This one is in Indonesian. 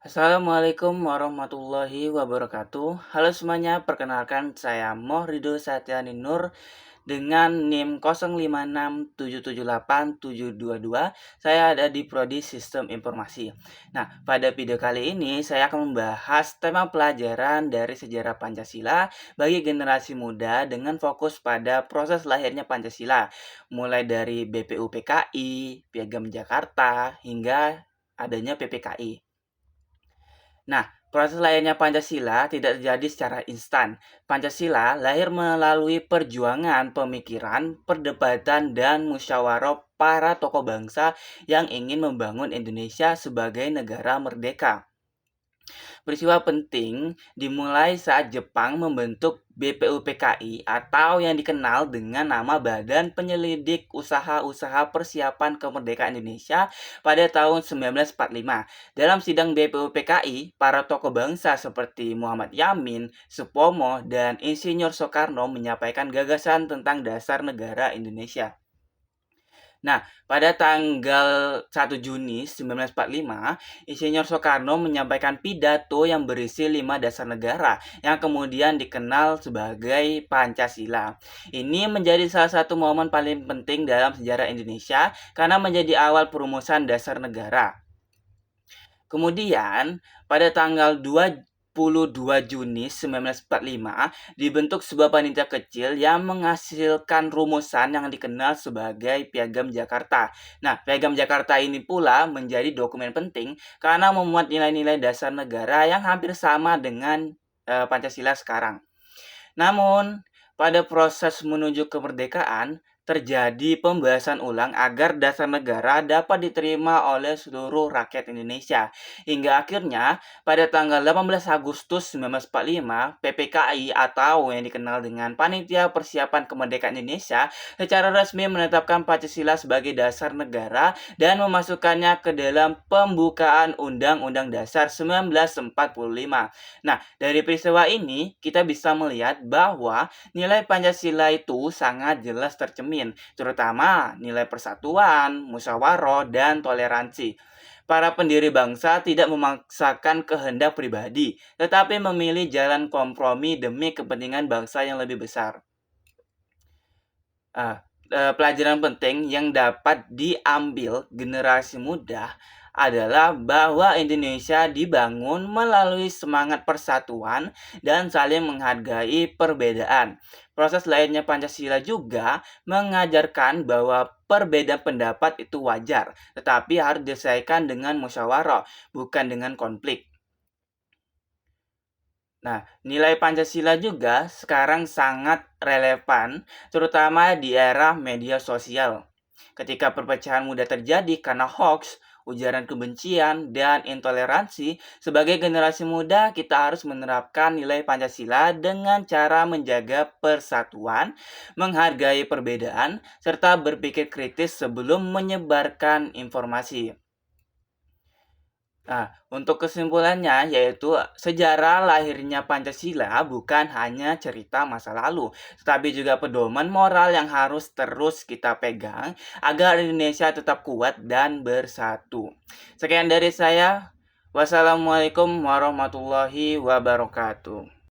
Assalamualaikum warahmatullahi wabarakatuh. Halo semuanya, perkenalkan saya Mohrido Satyani Nur dengan NIM 0567787222. Saya ada di Prodi Sistem Informasi. Nah, pada video kali ini saya akan membahas tema pelajaran dari sejarah Pancasila bagi generasi muda dengan fokus pada proses lahirnya Pancasila, mulai dari BPUPKI, Piagam Jakarta, hingga adanya PPKI. Nah, proses lahirnya Pancasila tidak terjadi secara instan. Pancasila lahir melalui perjuangan pemikiran, perdebatan, dan musyawarah para tokoh bangsa yang ingin membangun Indonesia sebagai negara merdeka. Peristiwa penting dimulai saat Jepang membentuk BPUPKI atau yang dikenal dengan nama Badan Penyelidik Usaha-Usaha Persiapan Kemerdekaan Indonesia pada tahun 1945. Dalam sidang BPUPKI, para tokoh bangsa seperti Muhammad Yamin, Supomo, dan Insinyur Soekarno menyampaikan gagasan tentang dasar negara Indonesia. Nah, pada tanggal 1 Juni 1945, Insinyur Soekarno menyampaikan pidato yang berisi 5 dasar negara yang kemudian dikenal sebagai Pancasila. Ini menjadi salah satu momen paling penting dalam sejarah Indonesia karena menjadi awal perumusan dasar negara. Kemudian, pada tanggal 22 Juni 1945, dibentuk sebuah panitia kecil yang menghasilkan rumusan yang dikenal sebagai Piagam Jakarta. Nah, Piagam Jakarta ini pula menjadi dokumen penting karena memuat nilai-nilai dasar negara yang hampir sama dengan Pancasila sekarang. Namun, pada proses menuju kemerdekaan, terjadi pembahasan ulang agar dasar negara dapat diterima oleh seluruh rakyat Indonesia. Hingga akhirnya, pada tanggal 18 Agustus 1945, PPKI atau yang dikenal dengan Panitia Persiapan Kemerdekaan Indonesia secara resmi menetapkan Pancasila sebagai dasar negara dan memasukkannya ke dalam pembukaan Undang-Undang Dasar 1945. Nah, dari peristiwa ini, kita bisa melihat bahwa nilai Pancasila itu sangat jelas tercermin, terutama nilai persatuan, musyawarah, dan toleransi. Para pendiri bangsa tidak memaksakan kehendak pribadi, tetapi memilih jalan kompromi demi kepentingan bangsa yang lebih besar. Pelajaran penting yang dapat diambil generasi muda adalah bahwa Indonesia dibangun melalui semangat persatuan dan saling menghargai perbedaan. Proses lahirnya Pancasila juga mengajarkan bahwa perbedaan pendapat itu wajar, tetapi harus diselesaikan dengan musyawarah, bukan dengan konflik. Nah, nilai Pancasila juga sekarang sangat relevan, terutama di era media sosial. Ketika perpecahan mudah terjadi karena hoax, ujaran kebencian, dan intoleransi, sebagai generasi muda kita harus menerapkan nilai Pancasila dengan cara menjaga persatuan, menghargai perbedaan, serta berpikir kritis sebelum menyebarkan informasi. Nah, untuk kesimpulannya yaitu sejarah lahirnya Pancasila bukan hanya cerita masa lalu, tetapi juga pedoman moral yang harus terus kita pegang agar Indonesia tetap kuat dan bersatu. Sekian dari saya. Wassalamualaikum warahmatullahi wabarakatuh.